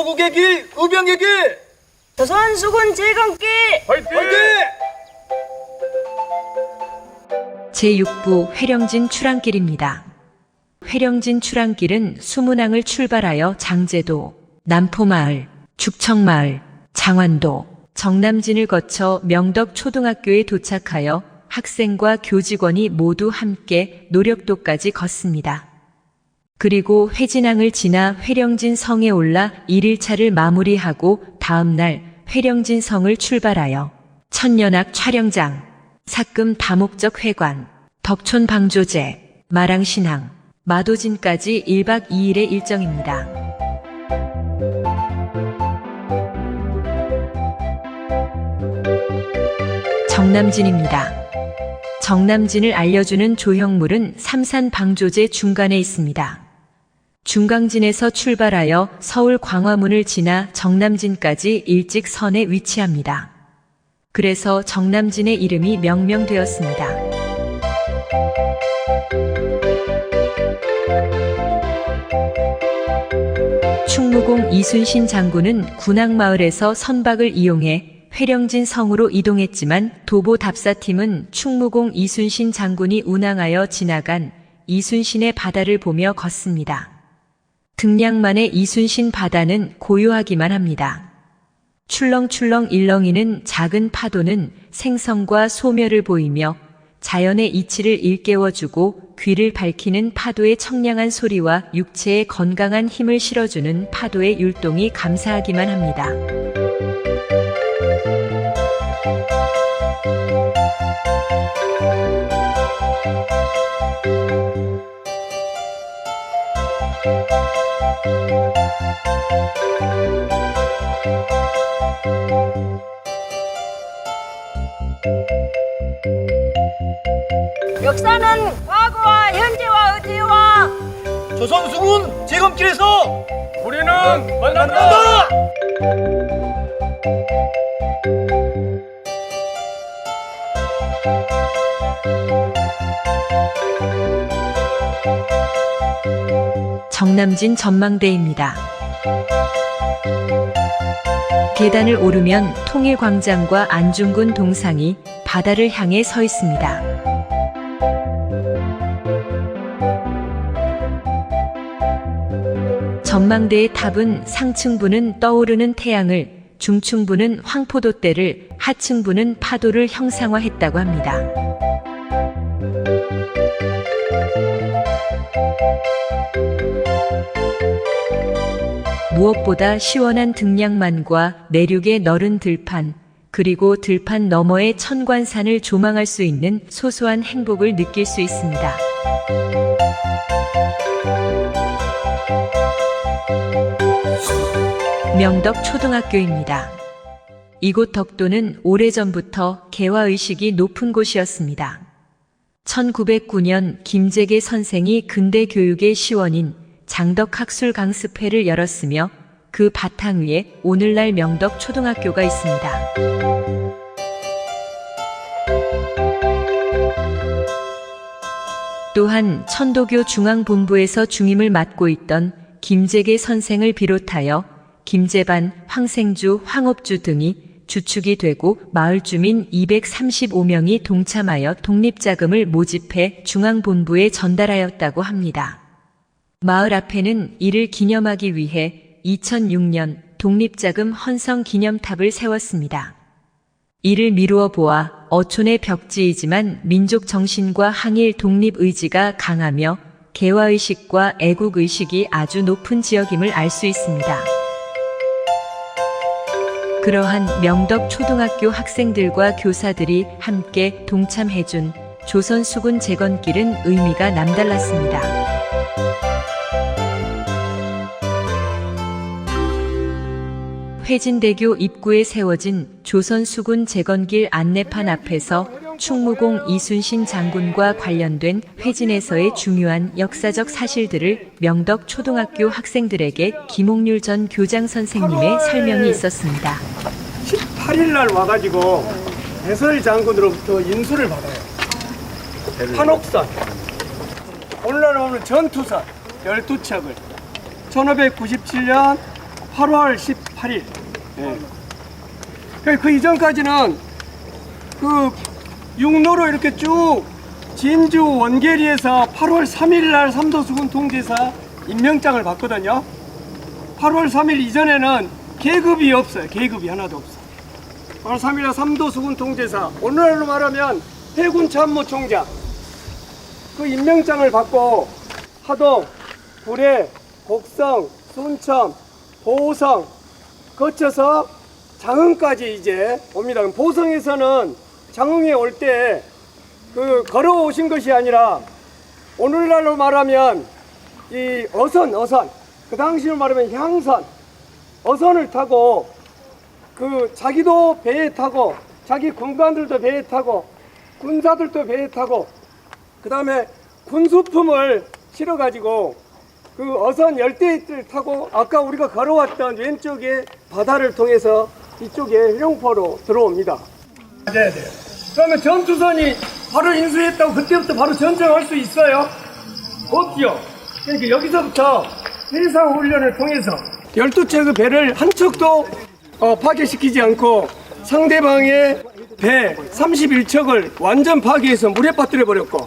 조국의 길, 의병의 길! 조선 수군 재건길 화이팅! 제6부 회령진 출항길입니다. 회령진 출항길은 수문항을 출발하여 장제도, 남포마을, 죽청마을, 장완도, 정남진을 거쳐 명덕초등학교에 도착하여 학생과 교직원이 모두 함께 노력도까지 걷습니다. 그리고 회진항을 지나 회령진 성에 올라 1일차를 마무리하고 다음날 회령진 성을 출발하여 천년악 촬영장, 삭금 다목적 회관, 덕촌 방조제, 마랑신항, 마도진까지 1박 2일의 일정입니다. 정남진입니다. 정남진을 알려주는 조형물은 삼산 방조제 중간에 있습니다. 중강진에서 출발하여 서울 광화문을 지나 정남진까지 일직선에 위치합니다. 그래서 정남진의 이름이 명명되었습니다. 충무공 이순신 장군은 군악마을에서 선박을 이용해 회령진 성으로 이동했지만 도보답사팀은 충무공 이순신 장군이 운항하여 지나간 이순신의 바다를 보며 걷습니다. 등량만의 이순신 바다는 고요하기만 합니다. 출렁출렁 일렁이는 작은 파도는 생성과 소멸을 보이며 자연의 이치를 일깨워주고 귀를 밝히는 파도의 청량한 소리와 육체에 건강한 힘을 실어주는 파도의 율동이 감사하기만 합니다. 역사는 과거와 현재와 의지와 조선 수군 재건길에서 우리는 만난다! 정남진 전망대입니다. 계단을 오르면 통일광장과 안중근 동상이 바다를 향해 서 있습니다. 전망대의 탑은 상층부는 떠오르는 태양을, 중층부는 황포도대를, 하층부는 파도를 형상화했다고 합니다. 무엇보다 시원한 등량만과 내륙의 너른 들판, 그리고 들판 너머의 천관산을 조망할 수 있는 소소한 행복을 느낄 수 있습니다. 명덕초등학교입니다. 이곳 덕도는 오래전부터 개화의식이 높은 곳이었습니다. 1909년 김재계 선생이 근대 교육의 시원인 장덕학술강습회를 열었으며 그 바탕 위에 오늘날 명덕초등학교가 있습니다. 또한 천도교 중앙본부에서 중임을 맡고 있던 김재계 선생을 비롯하여 김재반, 황생주, 황업주 등이 주축이 되고 마을 주민 235명이 동참하여 독립자금을 모집해 중앙본부에 전달하였다고 합니다. 마을 앞에는 이를 기념하기 위해 2006년 독립자금 헌성 기념탑을 세웠습니다. 이를 미루어 보아 어촌의 벽지이지만 민족 정신과 항일 독립 의지가 강하며 개화의식과 애국의식이 아주 높은 지역임을 알 수 있습니다. 그러한 명덕초등학교 학생들과 교사들이 함께 동참해준 조선수군 재건길은 의미가 남달랐습니다. 회진대교 입구에 세워진 조선수군 재건길 안내판 앞에서 충무공 이순신 장군과 관련된 회진에서의 중요한 역사적 사실들을 명덕초등학교 학생들에게 김옥률 전 교장 선생님의 설명이 있었습니다. 18일 날 와가지고 배설 장군으로부터 인수를 받아요. 한옥산. 오늘날 오는 전투선 12척을 1597년 8월 18일. 그 이전까지는 그 육로로 이렇게 쭉 진주 원계리에서 8월 3일 날 삼도수군 통제사 임명장을 받거든요. 8월 3일 이전에는 계급이 없어요. 계급이 하나도 없어. 8월 3일 날 삼도수군 통제사, 오늘날로 말하면 해군 참모총장, 그 임명장을 받고 하동, 구례, 곡성, 순천, 보성 거쳐서 장흥까지 이제 옵니다. 보성에서는 장흥에 올 때 그 걸어오신 것이 아니라 오늘날로 말하면 이 어선, 그 당시로 말하면 향선, 어선을 타고 그 자기도 배에 타고 자기 군관들도 배에 타고 군사들도 배에 타고 그 다음에 군수품을 실어가지고 그 어선 열대를 타고 아까 우리가 걸어왔던 왼쪽에 바다를 통해서 이쪽에 회룡포로 들어옵니다. 네. 그러면 전투선이 바로 인수했다고 그때부터 바로 전쟁할 수 있어요? 없죠. 그러니까 여기서부터 해상 훈련을 통해서 12척의 배를 한 척도 파괴시키지 않고 상대방의 배 31척을 완전 파괴해서 물에 빠뜨려 버렸고,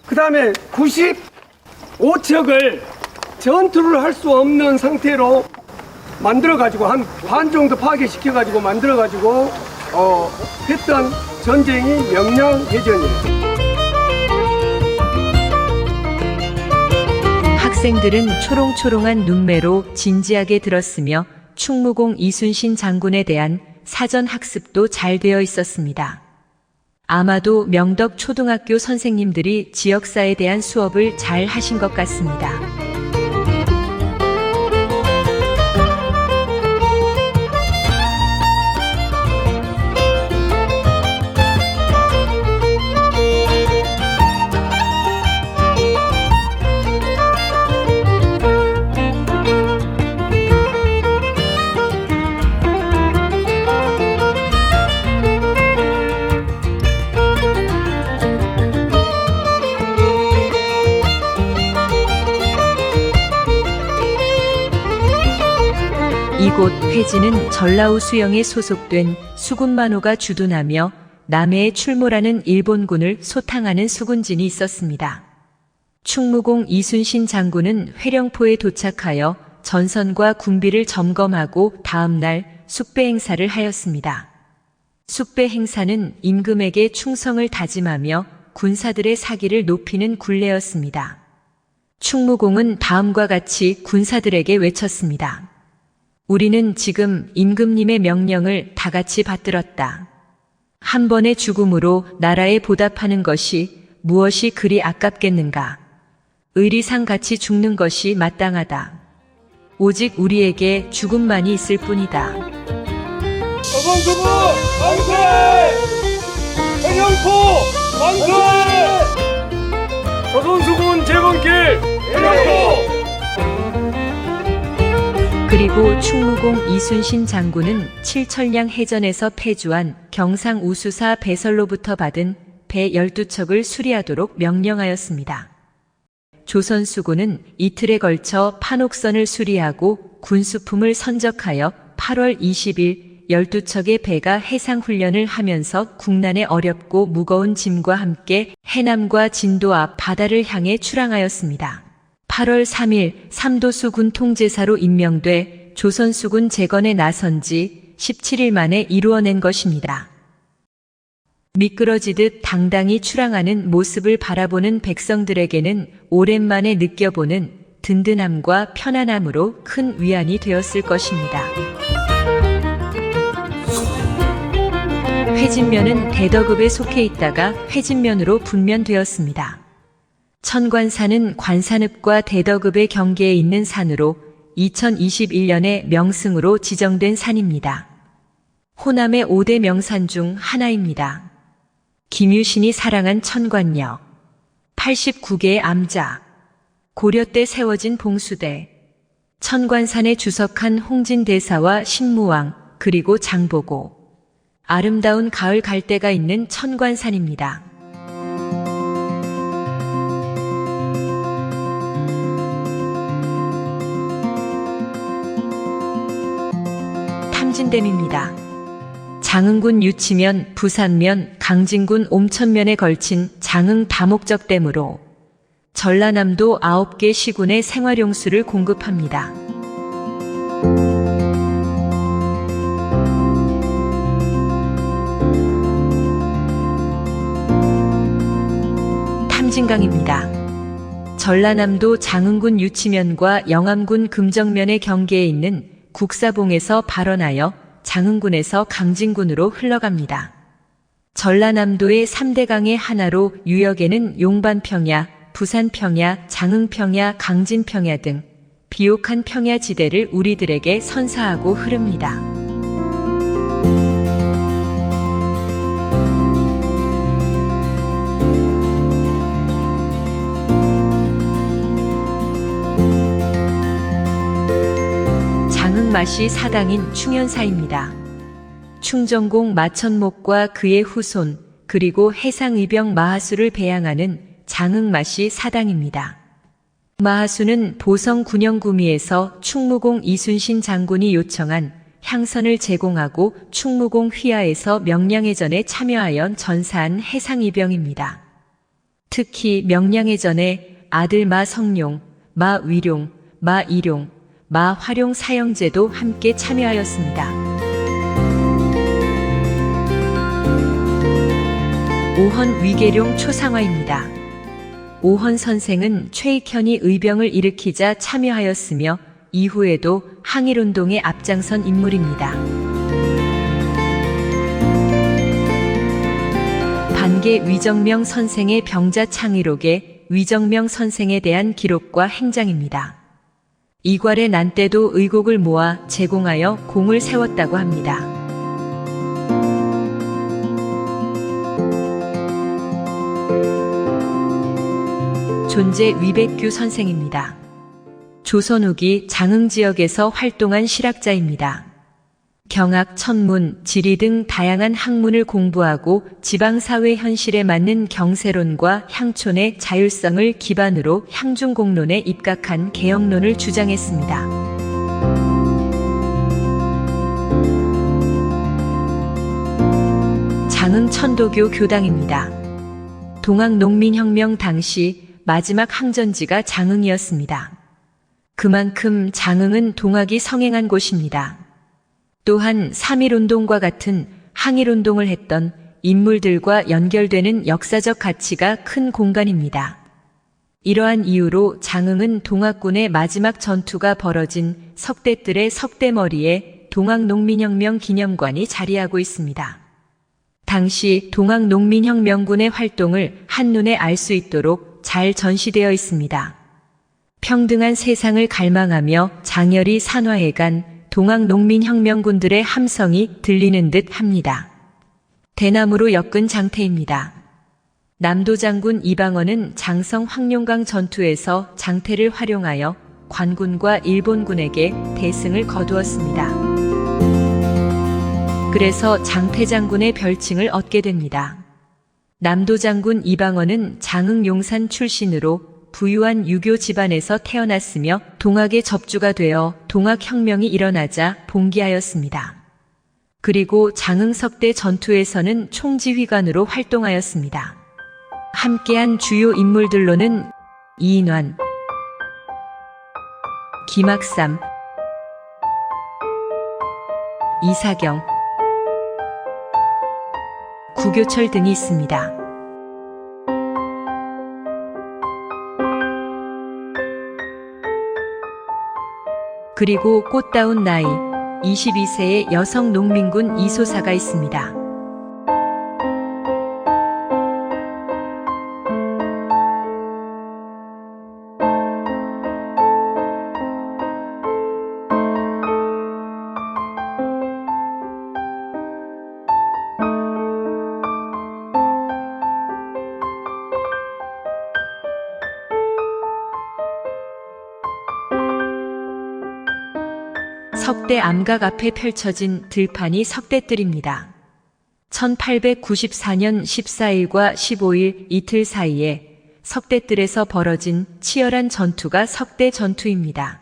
그 다음에 95척을 전투를 할 수 없는 상태로 만들어가지고 한 반 정도 파괴시켜가지고 만들어가지고 했던 전쟁이 명량해전이에요. 학생들은 초롱초롱한 눈매로 진지하게 들었으며 충무공 이순신 장군에 대한 사전 학습도 잘 되어 있었습니다. 아마도 명덕 초등학교 선생님들이 지역사에 대한 수업을 잘 하신 것 같습니다. 이곳 회진은 전라우 수영에 소속된 수군만호가 주둔하며 남해에 출몰하는 일본군을 소탕하는 수군진이 있었습니다. 충무공 이순신 장군은 회령포에 도착하여 전선과 군비를 점검하고 다음 날 숙배 행사를 하였습니다. 숙배 행사는 임금에게 충성을 다짐하며 군사들의 사기를 높이는 굴레였습니다. 충무공은 다음과 같이 군사들에게 외쳤습니다. 우리는 지금 임금님의 명령을 다 같이 받들었다. 한 번의 죽음으로 나라에 보답하는 것이 무엇이 그리 아깝겠는가. 의리상 같이 죽는 것이 마땅하다. 오직 우리에게 죽음만이 있을 뿐이다. 조선수군 만세! 회령포 만세! 조선수군 재건길 회령포! 그리고 충무공 이순신 장군은 칠천량 해전에서 패주한 경상 우수사 배설로부터 받은 배 12척을 수리하도록 명령하였습니다. 조선수군은 이틀에 걸쳐 판옥선을 수리하고 군수품을 선적하여 8월 20일 12척의 배가 해상훈련을 하면서 국난의 어렵고 무거운 짐과 함께 해남과 진도 앞 바다를 향해 출항하였습니다. 8월 3일 삼도수군 통제사로 임명돼 조선수군 재건에 나선 지 17일 만에 이루어낸 것입니다. 미끄러지듯 당당히 출항하는 모습을 바라보는 백성들에게는 오랜만에 느껴보는 든든함과 편안함으로 큰 위안이 되었을 것입니다. 회진면은 대덕읍에 속해 있다가 회진면으로 분면되었습니다. 천관산은 관산읍과 대덕읍의 경계에 있는 산으로 2021년에 명승으로 지정된 산입니다. 호남의 5대 명산 중 하나입니다. 김유신이 사랑한 천관역, 89개의 암자, 고려 때 세워진 봉수대, 천관산에 주석한 홍진대사와 신무왕, 그리고 장보고, 아름다운 가을 갈대가 있는 천관산입니다. 청진댐입니다. 장흥군 유치면, 부산면, 강진군 옴천면에 걸친 장흥 다목적댐으로 전라남도 9개 시군에 생활용수를 공급합니다. 탐진강입니다. 전라남도 장흥군 유치면과 영암군 금정면의 경계에 있는 국사봉에서 발원하여 장흥군에서 강진군으로 흘러갑니다. 전라남도의 3대 강의 하나로 유역에는 용반평야, 부산평야, 장흥평야, 강진평야 등 비옥한 평야 지대를 우리들에게 선사하고 흐릅니다. 장흥마씨 사당인 충현사입니다. 충정공 마천목과 그의 후손 그리고 해상의병 마하수를 배양하는 장흥마씨 사당입니다. 마하수는 보성 군영구미에서 충무공 이순신 장군이 요청한 향선을 제공하고 충무공 휘하에서 명량해전에 참여하여 전사한 해상의병입니다. 특히 명량해전에 아들 마성룡, 마위룡, 마이룡, 마화룡 사형제도 함께 참여하였습니다. 오헌 위계룡 초상화입니다. 오헌 선생은 최익현이 의병을 일으키자 참여하였으며 이후에도 항일운동에 앞장선 인물입니다. 반계 위정명 선생의 병자 창의록에 위정명 선생에 대한 기록과 행장입니다. 이괄의 난 때도 의곡을 모아 제공하여 공을 세웠다고 합니다. 존재 위백규 선생입니다. 조선 후기 장흥 지역에서 활동한 실학자입니다. 경학, 천문, 지리 등 다양한 학문을 공부하고 지방사회 현실에 맞는 경세론과 향촌의 자율성을 기반으로 향중공론에 입각한 개혁론을 주장했습니다. 장흥 천도교 교당입니다. 동학농민혁명 당시 마지막 항전지가 장흥이었습니다. 그만큼 장흥은 동학이 성행한 곳입니다. 또한 3.1운동과 같은 항일운동을 했던 인물들과 연결되는 역사적 가치가 큰 공간입니다. 이러한 이유로 장흥은 동학군의 마지막 전투가 벌어진 석대뜰의 석대머리에 동학농민혁명 기념관이 자리하고 있습니다. 당시 동학농민혁명군의 활동을 한눈에 알 수 있도록 잘 전시되어 있습니다. 평등한 세상을 갈망하며 장열이 산화해간 동학농민혁명군들의 함성이 들리는 듯 합니다. 대나무로 엮은 장태입니다. 남도장군 이방원은 장성 황룡강 전투에서 장태를 활용하여 관군과 일본군에게 대승을 거두었습니다. 그래서 장태장군의 별칭을 얻게 됩니다. 남도장군 이방원은 장흥 용산 출신으로 부유한 유교 집안에서 태어났으며 동학의 접주가 되어 동학혁명이 일어나자 봉기하였습니다. 그리고 장흥석대 전투에서는 총지휘관으로 활동하였습니다. 함께한 주요 인물들로는 이인환, 김학삼, 이사경, 구교철 등이 있습니다. 그리고 꽃다운 나이 22세의 여성 농민군 이소사가 있습니다. 석대 암각 앞에 펼쳐진 들판이 석대뜰입니다. 1894년 14일과 15일 이틀 사이에 석대뜰에서 벌어진 치열한 전투가 석대 전투입니다.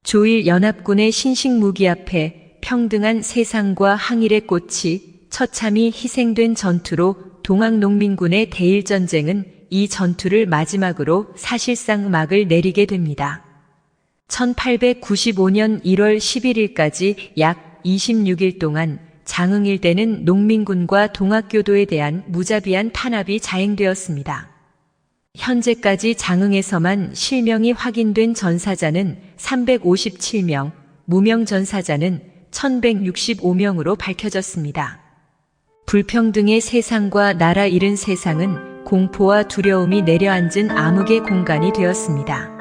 조일 연합군의 신식 무기 앞에 평등한 세상과 항일의 꽃이 처참히 희생된 전투로 동학농민군의 대일전쟁은 이 전투를 마지막으로 사실상 막을 내리게 됩니다. 1895년 1월 11일까지 약 26일 동안 장흥일대는 농민군과 동학교도에 대한 무자비한 탄압이 자행되었습니다. 현재까지 장흥에서만 실명이 확인된 전사자는 357명, 무명 전사자는 1165명으로 밝혀졌습니다. 불평등의 세상과 나라 잃은 세상은 공포와 두려움이 내려앉은 암흑의 공간이 되었습니다.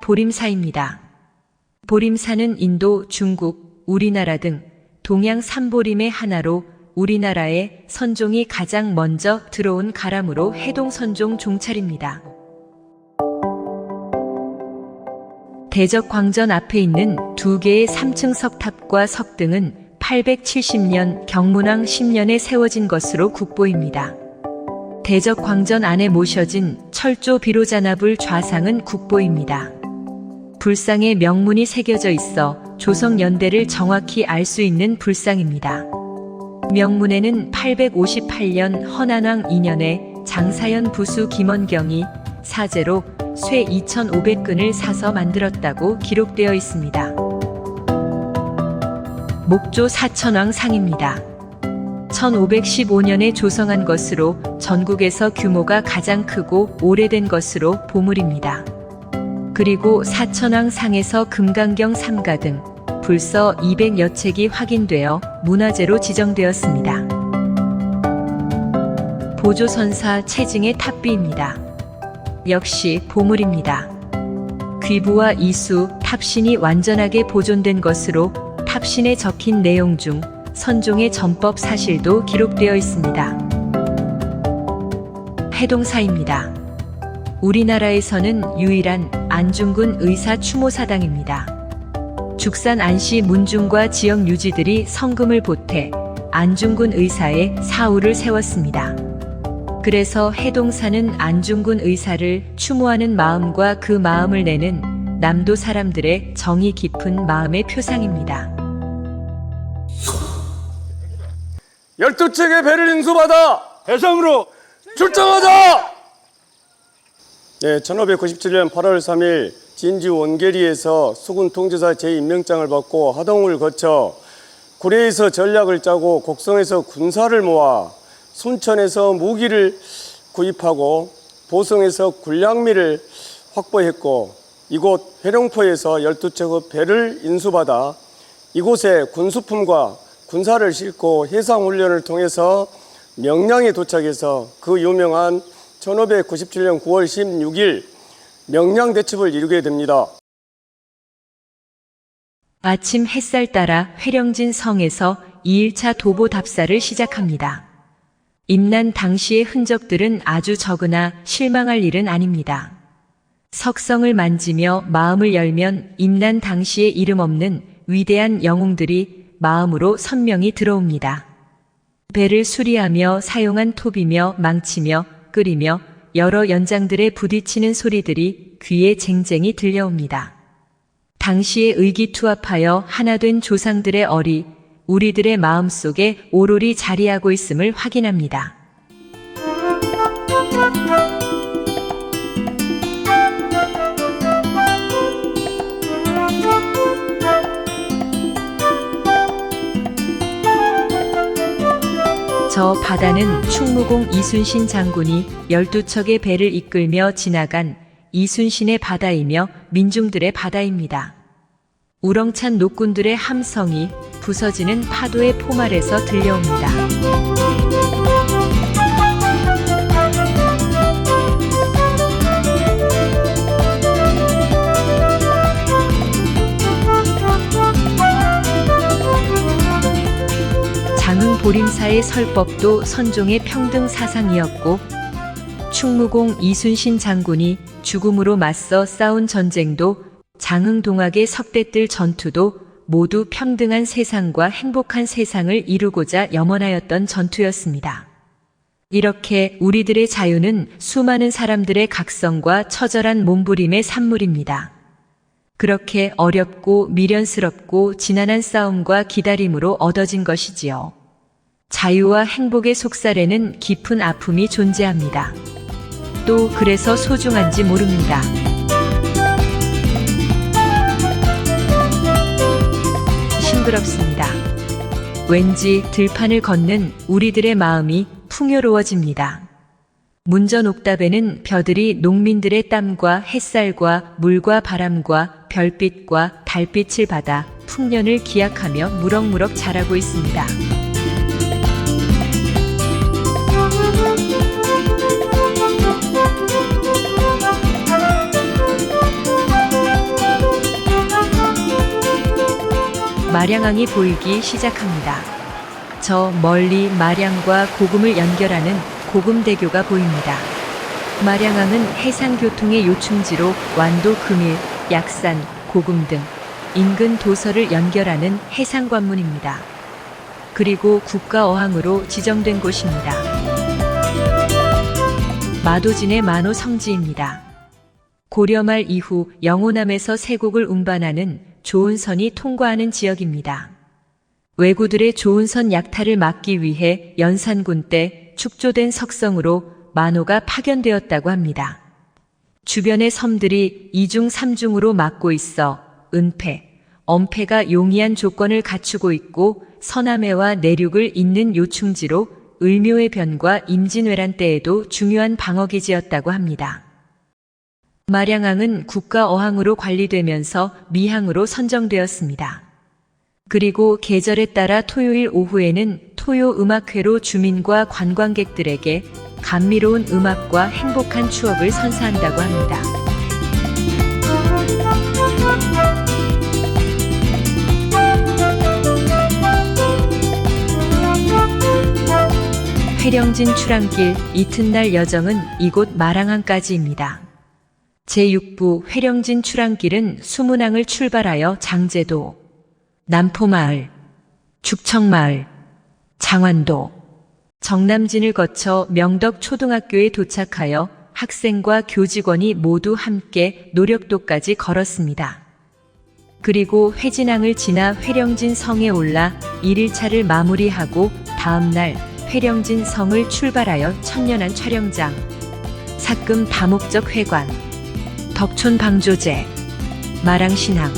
보림사입니다. 보림사는 인도, 중국, 우리나라 등 동양 삼보림의 하나로 우리나라에 선종이 가장 먼저 들어온 가람으로 해동선종 종찰입니다. 대적광전 앞에 있는 두 개의 3층 석탑과 석등은 870년 경문왕 10년에 세워진 것으로 국보입니다. 대적광전 안에 모셔진 철조 비로자나불 좌상은 국보입니다. 불상에 명문이 새겨져 있어 조선 연대를 정확히 알 수 있는 불상입니다. 명문에는 858년 허난왕 2년에 장사연 부수 김원경이 사제로 쇠 2,500근을 사서 만들었다고 기록되어 있습니다. 목조 사천왕 상입니다. 1515년에 조성한 것으로 전국에서 규모가 가장 크고 오래된 것으로 보물입니다. 그리고 사천왕 상에서 금강경 삼가 등 불서 200여 책이 확인되어 문화재로 지정되었습니다. 보조선사 채증의 탑비입니다. 역시 보물입니다. 귀부와 이수, 탑신이 완전하게 보존된 것으로 탑신에 적힌 내용 중 선종의 전법 사실도 기록되어 있습니다. 해동사입니다. 우리나라에서는 유일한 안중근 의사 추모사당입니다. 죽산 안시 문중과 지역 유지들이 성금을 보태 안중근 의사의 사후를 세웠습니다. 그래서 해동사는 안중근 의사를 추모하는 마음과 그 마음을 내는 남도 사람들의 정이 깊은 마음의 표상입니다. 12척의 배를 인수받아 해상으로 출정하자! 네, 1597년 8월 3일 진주 원계리에서 수군 통제사 제 임명장을 받고 하동을 거쳐 구례에서 전략을 짜고 곡성에서 군사를 모아 순천에서 무기를 구입하고 보성에서 군량미를 확보했고 이곳 회룡포에서 12척의 배를 인수받아 이곳에 군수품과 군사를 싣고 해상훈련을 통해서 명량에 도착해서 그 유명한 1597년 9월 16일 명량대첩을 이루게 됩니다. 아침 햇살 따라 회령진 성에서 2일차 도보 답사를 시작합니다. 임난 당시의 흔적들은 아주 적으나 실망할 일은 아닙니다. 석성을 만지며 마음을 열면 임난 당시의 이름 없는 위대한 영웅들이 마음으로 선명히 들어옵니다. 배를 수리하며 사용한 톱이며 망치며 끓이며 여러 연장들의 부딪히는 소리들이 귀에 쟁쟁이 들려옵니다. 당시에 의기투합하여 하나된 조상들의 얼이 우리들의 마음속에 오롯이 자리하고 있음을 확인합니다. 저 바다는 충무공 이순신 장군이 12척의 배를 이끌며 지나간 이순신의 바다이며 민중들의 바다입니다. 우렁찬 노군들의 함성이 부서지는 파도의 포말에서 들려옵니다. 장흥 보림사의 설법도 선종의 평등 사상이었고 충무공 이순신 장군이 죽음으로 맞서 싸운 전쟁도 장흥 동학의 석대뜰 전투도 모두 평등한 세상과 행복한 세상을 이루고자 염원하였던 전투였습니다. 이렇게 우리들의 자유는 수많은 사람들의 각성과 처절한 몸부림의 산물입니다. 그렇게 어렵고 미련스럽고 지난한 싸움과 기다림으로 얻어진 것이지요. 자유와 행복의 속살에는 깊은 아픔이 존재합니다. 또 그래서 소중한지 모릅니다. 싱그럽습니다. 왠지 들판을 걷는 우리들의 마음이 풍요로워집니다. 문전옥답에는 벼들이 농민들의 땀과 햇살과 물과 바람과 별빛과 달빛을 받아 풍년을 기약하며 무럭무럭 자라고 있습니다. 마량항이 보이기 시작합니다. 저 멀리 마량과 고금을 연결하는 고금대교가 보입니다. 마량항은 해상교통의 요충지로 완도, 금일, 약산, 고금 등 인근 도서를 연결하는 해상관문입니다. 그리고 국가어항으로 지정된 곳입니다. 마도진의 만호 성지입니다. 고려말 이후 영호남에서 세곡을 운반하는 조은선이 통과하는 지역입니다. 왜구들의 조은선 약탈을 막기 위해 연산군 때 축조된 석성으로 만호가 파견되었다고 합니다. 주변의 섬들이 2중 3중으로 막고 있어 은패, 엄패가 용이한 조건을 갖추고 있고 서남해와 내륙을 잇는 요충지로 을묘의 변과 임진왜란 때에도 중요한 방어기지였다고 합니다. 마량항은 국가어항으로 관리되면서 미항으로 선정되었습니다. 그리고 계절에 따라 토요일 오후에는 토요음악회로 주민과 관광객들에게 감미로운 음악과 행복한 추억을 선사한다고 합니다. 회령진 출항길 이튿날 여정은 이곳 마량항까지입니다. 제6부 회령진 출항길은 수문항을 출발하여 장제도, 남포마을, 죽청마을, 장완도, 정남진을 거쳐 명덕초등학교에 도착하여 학생과 교직원이 모두 함께 노력도까지 걸었습니다. 그리고 회진항을 지나 회령진 성에 올라 1일차를 마무리하고 다음날 회령진 성을 출발하여 천년한 촬영장, 삭금 다목적 회관, 덕촌 방조제, 마랑신항,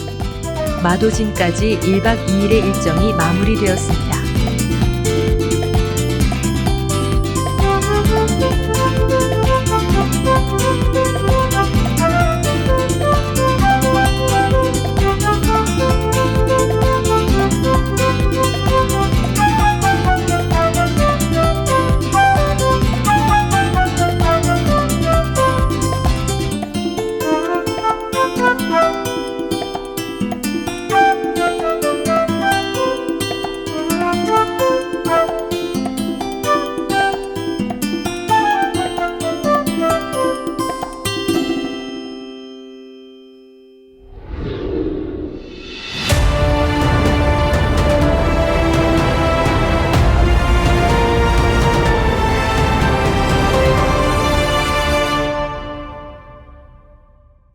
마도진까지 1박 2일의 일정이 마무리되었습니다.